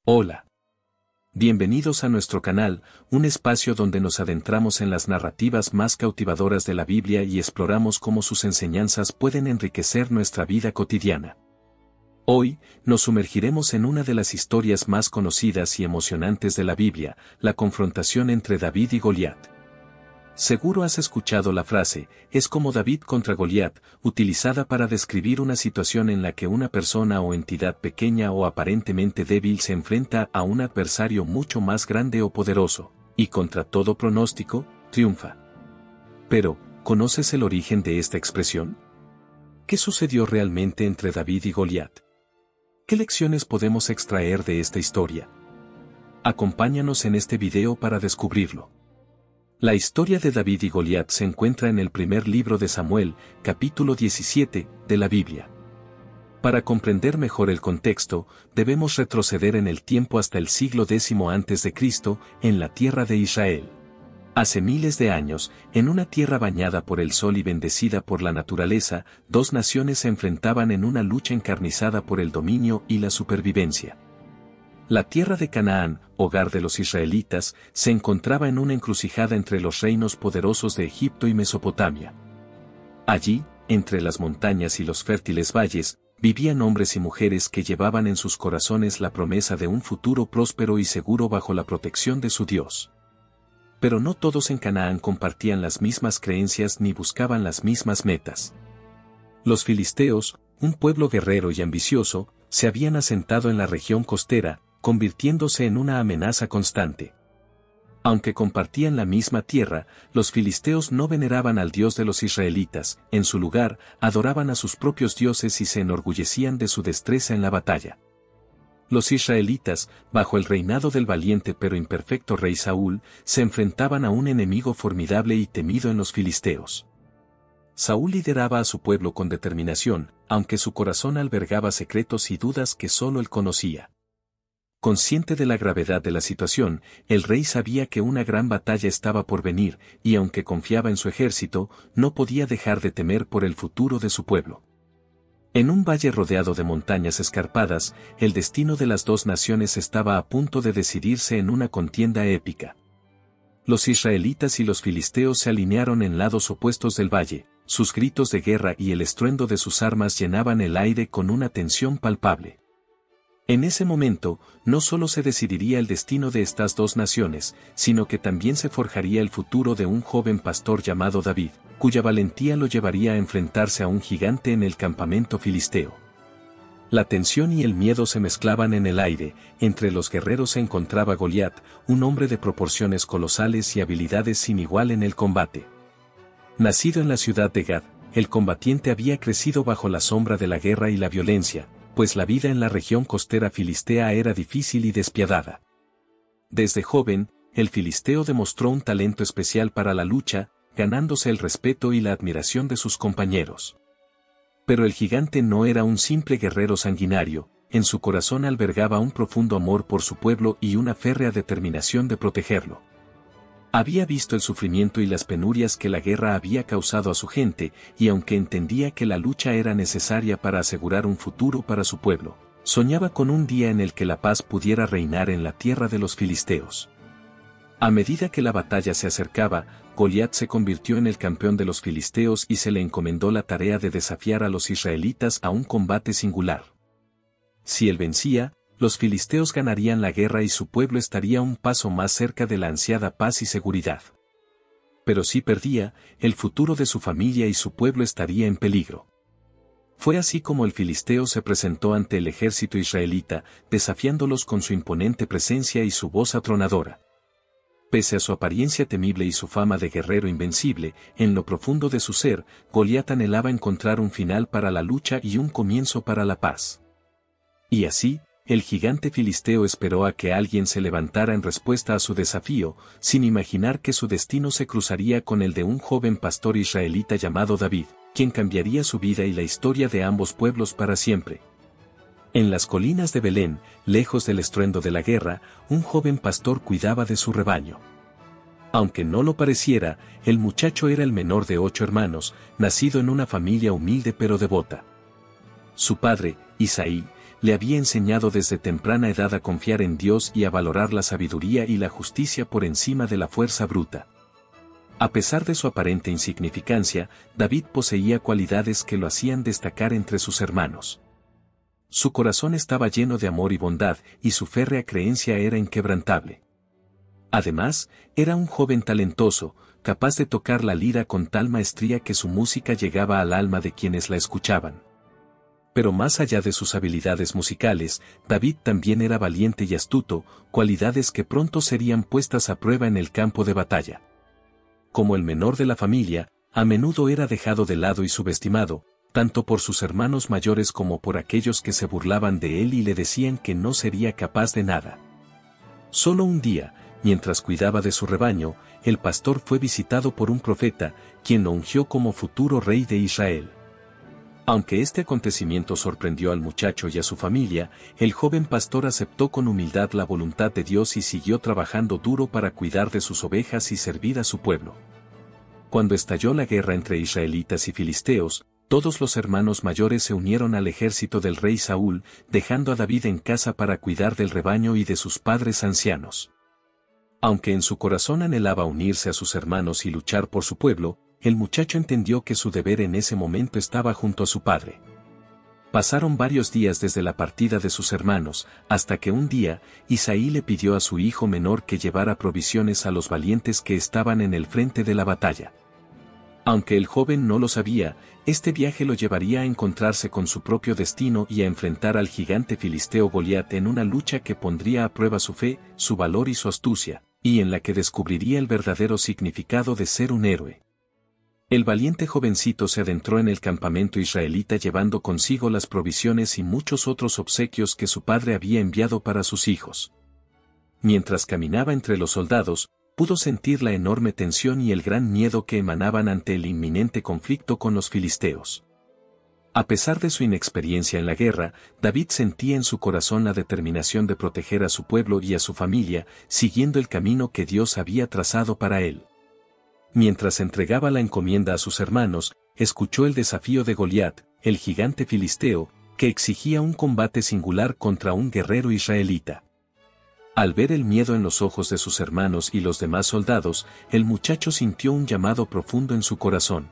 Hola. Bienvenidos a nuestro canal, un espacio donde nos adentramos en las narrativas más cautivadoras de la Biblia y exploramos cómo sus enseñanzas pueden enriquecer nuestra vida cotidiana. Hoy, nos sumergiremos en una de las historias más conocidas y emocionantes de la Biblia, la confrontación entre David y Goliat. Seguro has escuchado la frase, es como David contra Goliat, utilizada para describir una situación en la que una persona o entidad pequeña o aparentemente débil se enfrenta a un adversario mucho más grande o poderoso, y contra todo pronóstico, triunfa. Pero, ¿conoces el origen de esta expresión? ¿Qué sucedió realmente entre David y Goliat? ¿Qué lecciones podemos extraer de esta historia? Acompáñanos en este video para descubrirlo. La historia de David y Goliat se encuentra en el primer libro de Samuel, capítulo 17, de la Biblia. Para comprender mejor el contexto, debemos retroceder en el tiempo hasta el siglo X a.C., en la tierra de Israel. Hace miles de años, en una tierra bañada por el sol y bendecida por la naturaleza, dos naciones se enfrentaban en una lucha encarnizada por el dominio y la supervivencia. La tierra de Canaán, hogar de los israelitas, se encontraba en una encrucijada entre los reinos poderosos de Egipto y Mesopotamia. Allí, entre las montañas y los fértiles valles, vivían hombres y mujeres que llevaban en sus corazones la promesa de un futuro próspero y seguro bajo la protección de su Dios. Pero no todos en Canaán compartían las mismas creencias ni buscaban las mismas metas. Los filisteos, un pueblo guerrero y ambicioso, se habían asentado en la región costera, convirtiéndose en una amenaza constante. Aunque compartían la misma tierra, los filisteos no veneraban al Dios de los israelitas, en su lugar, adoraban a sus propios dioses y se enorgullecían de su destreza en la batalla. Los israelitas, bajo el reinado del valiente pero imperfecto rey Saúl, se enfrentaban a un enemigo formidable y temido en los filisteos. Saúl lideraba a su pueblo con determinación, aunque su corazón albergaba secretos y dudas que solo él conocía. Consciente de la gravedad de la situación, el rey sabía que una gran batalla estaba por venir, y aunque confiaba en su ejército, no podía dejar de temer por el futuro de su pueblo. En un valle rodeado de montañas escarpadas, el destino de las dos naciones estaba a punto de decidirse en una contienda épica. Los israelitas y los filisteos se alinearon en lados opuestos del valle, sus gritos de guerra y el estruendo de sus armas llenaban el aire con una tensión palpable. En ese momento, no solo se decidiría el destino de estas dos naciones, sino que también se forjaría el futuro de un joven pastor llamado David, cuya valentía lo llevaría a enfrentarse a un gigante en el campamento filisteo. La tensión y el miedo se mezclaban en el aire, entre los guerreros se encontraba Goliat, un hombre de proporciones colosales y habilidades sin igual en el combate. Nacido en la ciudad de Gad, el combatiente había crecido bajo la sombra de la guerra y la violencia, pues la vida en la región costera filistea era difícil y despiadada. Desde joven, el filisteo demostró un talento especial para la lucha, ganándose el respeto y la admiración de sus compañeros. Pero el gigante no era un simple guerrero sanguinario, en su corazón albergaba un profundo amor por su pueblo y una férrea determinación de protegerlo. Había visto el sufrimiento y las penurias que la guerra había causado a su gente, y aunque entendía que la lucha era necesaria para asegurar un futuro para su pueblo, soñaba con un día en el que la paz pudiera reinar en la tierra de los filisteos. A medida que la batalla se acercaba, Goliat se convirtió en el campeón de los filisteos y se le encomendó la tarea de desafiar a los israelitas a un combate singular. Si él vencía, los filisteos ganarían la guerra y su pueblo estaría un paso más cerca de la ansiada paz y seguridad. Pero si perdía, el futuro de su familia y su pueblo estaría en peligro. Fue así como el filisteo se presentó ante el ejército israelita, desafiándolos con su imponente presencia y su voz atronadora. Pese a su apariencia temible y su fama de guerrero invencible, en lo profundo de su ser, Goliat anhelaba encontrar un final para la lucha y un comienzo para la paz. Y así, el gigante filisteo esperó a que alguien se levantara en respuesta a su desafío, sin imaginar que su destino se cruzaría con el de un joven pastor israelita llamado David, quien cambiaría su vida y la historia de ambos pueblos para siempre. En las colinas de Belén, lejos del estruendo de la guerra, un joven pastor cuidaba de su rebaño. Aunque no lo pareciera, el muchacho era el menor de 8 hermanos, nacido en una familia humilde pero devota. Su padre, Isaí, le había enseñado desde temprana edad a confiar en Dios y a valorar la sabiduría y la justicia por encima de la fuerza bruta. A pesar de su aparente insignificancia, David poseía cualidades que lo hacían destacar entre sus hermanos. Su corazón estaba lleno de amor y bondad, y su férrea creencia era inquebrantable. Además, era un joven talentoso, capaz de tocar la lira con tal maestría que su música llegaba al alma de quienes la escuchaban. Pero más allá de sus habilidades musicales, David también era valiente y astuto, cualidades que pronto serían puestas a prueba en el campo de batalla. Como el menor de la familia, a menudo era dejado de lado y subestimado, tanto por sus hermanos mayores como por aquellos que se burlaban de él y le decían que no sería capaz de nada. Solo un día, mientras cuidaba de su rebaño, el pastor fue visitado por un profeta, quien lo ungió como futuro rey de Israel. Aunque este acontecimiento sorprendió al muchacho y a su familia, el joven pastor aceptó con humildad la voluntad de Dios y siguió trabajando duro para cuidar de sus ovejas y servir a su pueblo. Cuando estalló la guerra entre israelitas y filisteos, todos los hermanos mayores se unieron al ejército del rey Saúl, dejando a David en casa para cuidar del rebaño y de sus padres ancianos. Aunque en su corazón anhelaba unirse a sus hermanos y luchar por su pueblo, el muchacho entendió que su deber en ese momento estaba junto a su padre. Pasaron varios días desde la partida de sus hermanos, hasta que un día, Isaí le pidió a su hijo menor que llevara provisiones a los valientes que estaban en el frente de la batalla. Aunque el joven no lo sabía, este viaje lo llevaría a encontrarse con su propio destino y a enfrentar al gigante filisteo Goliat en una lucha que pondría a prueba su fe, su valor y su astucia, y en la que descubriría el verdadero significado de ser un héroe. El valiente jovencito se adentró en el campamento israelita llevando consigo las provisiones y muchos otros obsequios que su padre había enviado para sus hijos. Mientras caminaba entre los soldados, pudo sentir la enorme tensión y el gran miedo que emanaban ante el inminente conflicto con los filisteos. A pesar de su inexperiencia en la guerra, David sentía en su corazón la determinación de proteger a su pueblo y a su familia, siguiendo el camino que Dios había trazado para él. Mientras entregaba la encomienda a sus hermanos, escuchó el desafío de Goliat, el gigante filisteo, que exigía un combate singular contra un guerrero israelita. Al ver el miedo en los ojos de sus hermanos y los demás soldados, el muchacho sintió un llamado profundo en su corazón.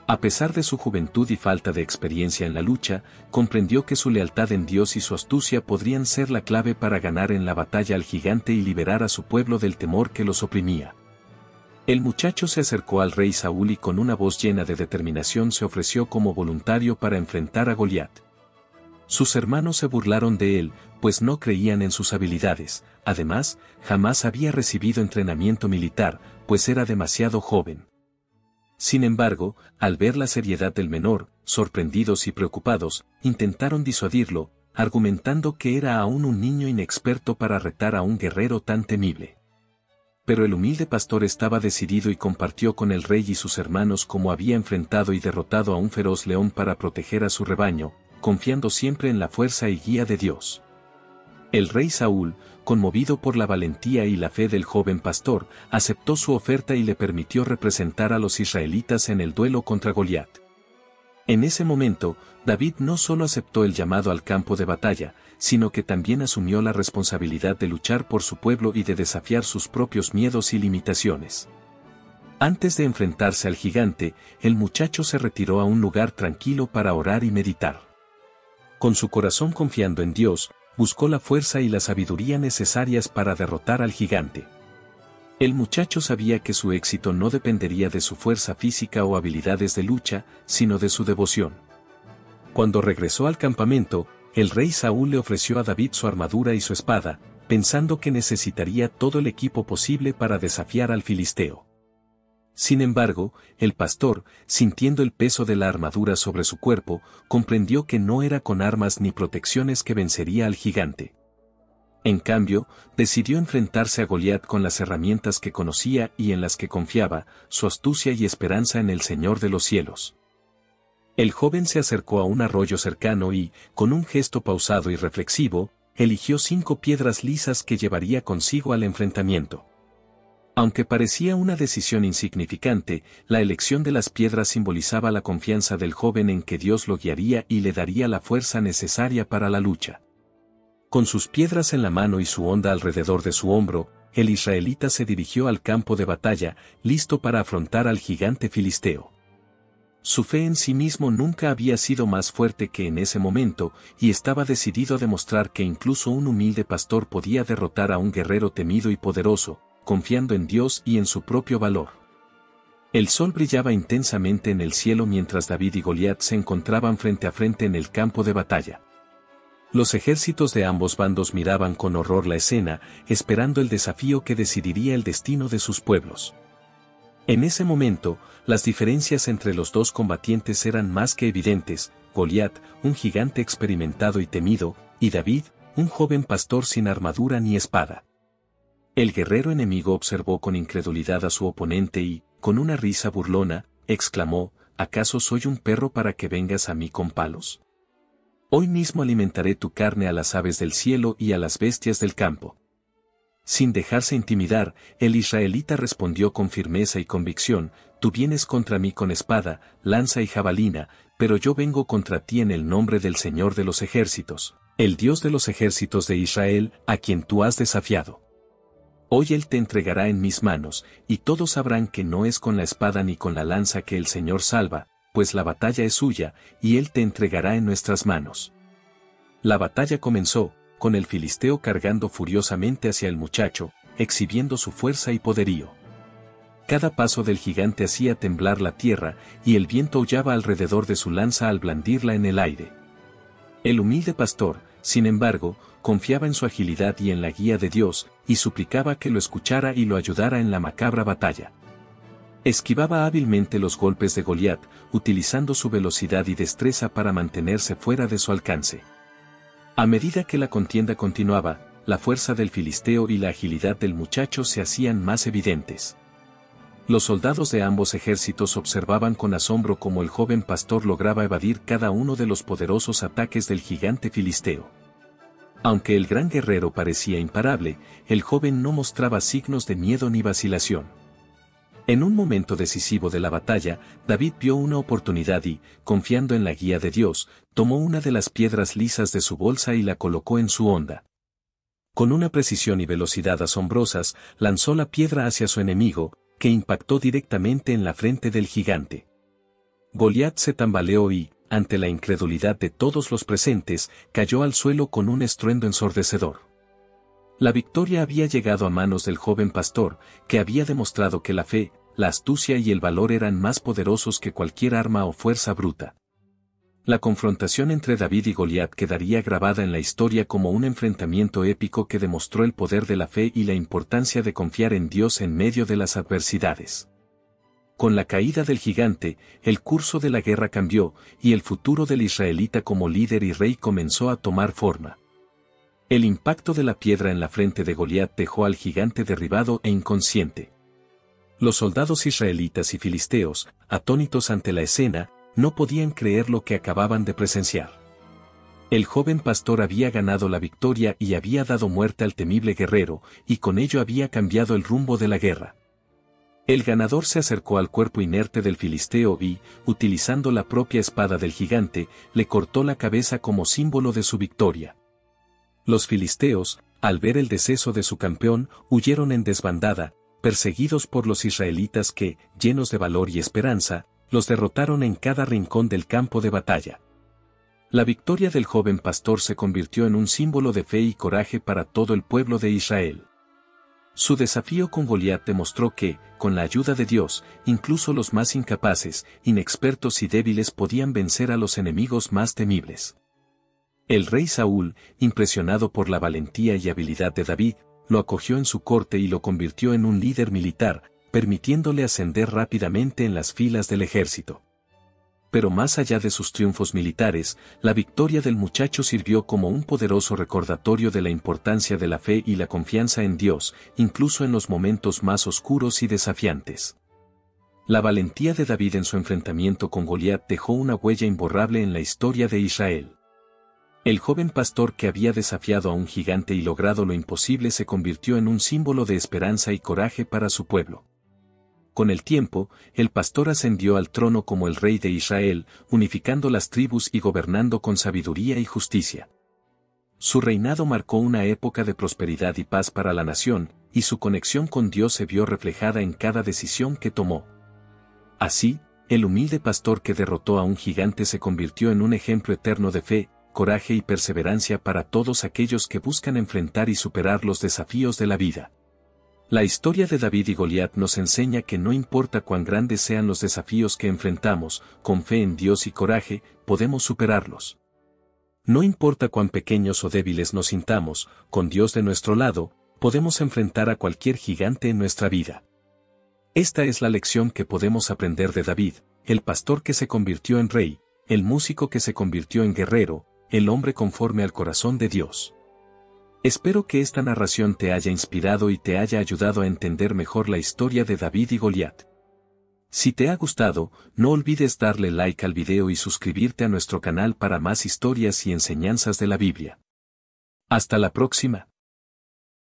A pesar de su juventud y falta de experiencia en la lucha, comprendió que su lealtad en Dios y su astucia podrían ser la clave para ganar en la batalla al gigante y liberar a su pueblo del temor que los oprimía. El muchacho se acercó al rey Saúl y con una voz llena de determinación se ofreció como voluntario para enfrentar a Goliat. Sus hermanos se burlaron de él, pues no creían en sus habilidades, además, jamás había recibido entrenamiento militar, pues era demasiado joven. Sin embargo, al ver la seriedad del menor, sorprendidos y preocupados, intentaron disuadirlo, argumentando que era aún un niño inexperto para retar a un guerrero tan temible. Pero el humilde pastor estaba decidido y compartió con el rey y sus hermanos cómo había enfrentado y derrotado a un feroz león para proteger a su rebaño, confiando siempre en la fuerza y guía de Dios. El rey Saúl, conmovido por la valentía y la fe del joven pastor, aceptó su oferta y le permitió representar a los israelitas en el duelo contra Goliat. En ese momento, David no solo aceptó el llamado al campo de batalla, sino que también asumió la responsabilidad de luchar por su pueblo y de desafiar sus propios miedos y limitaciones. Antes de enfrentarse al gigante, el muchacho se retiró a un lugar tranquilo para orar y meditar. Con su corazón confiando en Dios, buscó la fuerza y la sabiduría necesarias para derrotar al gigante. El muchacho sabía que su éxito no dependería de su fuerza física o habilidades de lucha, sino de su devoción. Cuando regresó al campamento, el rey Saúl le ofreció a David su armadura y su espada, pensando que necesitaría todo el equipo posible para desafiar al filisteo. Sin embargo, el pastor, sintiendo el peso de la armadura sobre su cuerpo, comprendió que no era con armas ni protecciones que vencería al gigante. En cambio, decidió enfrentarse a Goliat con las herramientas que conocía y en las que confiaba, su astucia y esperanza en el Señor de los cielos. El joven se acercó a un arroyo cercano y, con un gesto pausado y reflexivo, eligió 5 piedras lisas que llevaría consigo al enfrentamiento. Aunque parecía una decisión insignificante, la elección de las piedras simbolizaba la confianza del joven en que Dios lo guiaría y le daría la fuerza necesaria para la lucha. Con sus piedras en la mano y su honda alrededor de su hombro, el israelita se dirigió al campo de batalla, listo para afrontar al gigante filisteo. Su fe en sí mismo nunca había sido más fuerte que en ese momento, y estaba decidido a demostrar que incluso un humilde pastor podía derrotar a un guerrero temido y poderoso, confiando en Dios y en su propio valor. El sol brillaba intensamente en el cielo mientras David y Goliat se encontraban frente a frente en el campo de batalla. Los ejércitos de ambos bandos miraban con horror la escena, esperando el desafío que decidiría el destino de sus pueblos. En ese momento, las diferencias entre los dos combatientes eran más que evidentes: Goliat, un gigante experimentado y temido, y David, un joven pastor sin armadura ni espada. El guerrero enemigo observó con incredulidad a su oponente y, con una risa burlona, exclamó: ¿acaso soy un perro para que vengas a mí con palos? Hoy mismo alimentaré tu carne a las aves del cielo y a las bestias del campo. Sin dejarse intimidar, el israelita respondió con firmeza y convicción: tú vienes contra mí con espada, lanza y jabalina, pero yo vengo contra ti en el nombre del Señor de los ejércitos, el Dios de los ejércitos de Israel, a quien tú has desafiado. Hoy él te entregará en mis manos, y todos sabrán que no es con la espada ni con la lanza que el Señor salva, pues la batalla es suya, y él te entregará en nuestras manos. La batalla comenzó, con el filisteo cargando furiosamente hacia el muchacho, exhibiendo su fuerza y poderío. Cada paso del gigante hacía temblar la tierra, y el viento aullaba alrededor de su lanza al blandirla en el aire. El humilde pastor, sin embargo, confiaba en su agilidad y en la guía de Dios, y suplicaba que lo escuchara y lo ayudara en la macabra batalla. Esquivaba hábilmente los golpes de Goliat, utilizando su velocidad y destreza para mantenerse fuera de su alcance. A medida que la contienda continuaba, la fuerza del filisteo y la agilidad del muchacho se hacían más evidentes. Los soldados de ambos ejércitos observaban con asombro cómo el joven pastor lograba evadir cada uno de los poderosos ataques del gigante filisteo. Aunque el gran guerrero parecía imparable, el joven no mostraba signos de miedo ni vacilación. En un momento decisivo de la batalla, David vio una oportunidad y, confiando en la guía de Dios, tomó una de las piedras lisas de su bolsa y la colocó en su honda. Con una precisión y velocidad asombrosas, lanzó la piedra hacia su enemigo, que impactó directamente en la frente del gigante. Goliat se tambaleó y, ante la incredulidad de todos los presentes, cayó al suelo con un estruendo ensordecedor. La victoria había llegado a manos del joven pastor, que había demostrado que la fe, la astucia y el valor eran más poderosos que cualquier arma o fuerza bruta. La confrontación entre David y Goliat quedaría grabada en la historia como un enfrentamiento épico que demostró el poder de la fe y la importancia de confiar en Dios en medio de las adversidades. Con la caída del gigante, el curso de la guerra cambió, y el futuro del israelita como líder y rey comenzó a tomar forma. El impacto de la piedra en la frente de Goliat dejó al gigante derribado e inconsciente. Los soldados israelitas y filisteos, atónitos ante la escena, no podían creer lo que acababan de presenciar. El joven pastor había ganado la victoria y había dado muerte al temible guerrero, y con ello había cambiado el rumbo de la guerra. El ganador se acercó al cuerpo inerte del filisteo y, utilizando la propia espada del gigante, le cortó la cabeza como símbolo de su victoria. Los filisteos, al ver el deceso de su campeón, huyeron en desbandada, perseguidos por los israelitas que, llenos de valor y esperanza, los derrotaron en cada rincón del campo de batalla. La victoria del joven pastor se convirtió en un símbolo de fe y coraje para todo el pueblo de Israel. Su desafío con Goliat demostró que, con la ayuda de Dios, incluso los más incapaces, inexpertos y débiles podían vencer a los enemigos más temibles. El rey Saúl, impresionado por la valentía y habilidad de David, lo acogió en su corte y lo convirtió en un líder militar, permitiéndole ascender rápidamente en las filas del ejército. Pero más allá de sus triunfos militares, la victoria del muchacho sirvió como un poderoso recordatorio de la importancia de la fe y la confianza en Dios, incluso en los momentos más oscuros y desafiantes. La valentía de David en su enfrentamiento con Goliat dejó una huella imborrable en la historia de Israel. El joven pastor que había desafiado a un gigante y logrado lo imposible se convirtió en un símbolo de esperanza y coraje para su pueblo. Con el tiempo, el pastor ascendió al trono como el rey de Israel, unificando las tribus y gobernando con sabiduría y justicia. Su reinado marcó una época de prosperidad y paz para la nación, y su conexión con Dios se vio reflejada en cada decisión que tomó. Así, el humilde pastor que derrotó a un gigante se convirtió en un ejemplo eterno de fe, coraje y perseverancia para todos aquellos que buscan enfrentar y superar los desafíos de la vida. La historia de David y Goliat nos enseña que no importa cuán grandes sean los desafíos que enfrentamos, con fe en Dios y coraje, podemos superarlos. No importa cuán pequeños o débiles nos sintamos, con Dios de nuestro lado, podemos enfrentar a cualquier gigante en nuestra vida. Esta es la lección que podemos aprender de David, el pastor que se convirtió en rey, el músico que se convirtió en guerrero, el hombre conforme al corazón de Dios. Espero que esta narración te haya inspirado y te haya ayudado a entender mejor la historia de David y Goliat. Si te ha gustado, no olvides darle like al video y suscribirte a nuestro canal para más historias y enseñanzas de la Biblia. Hasta la próxima.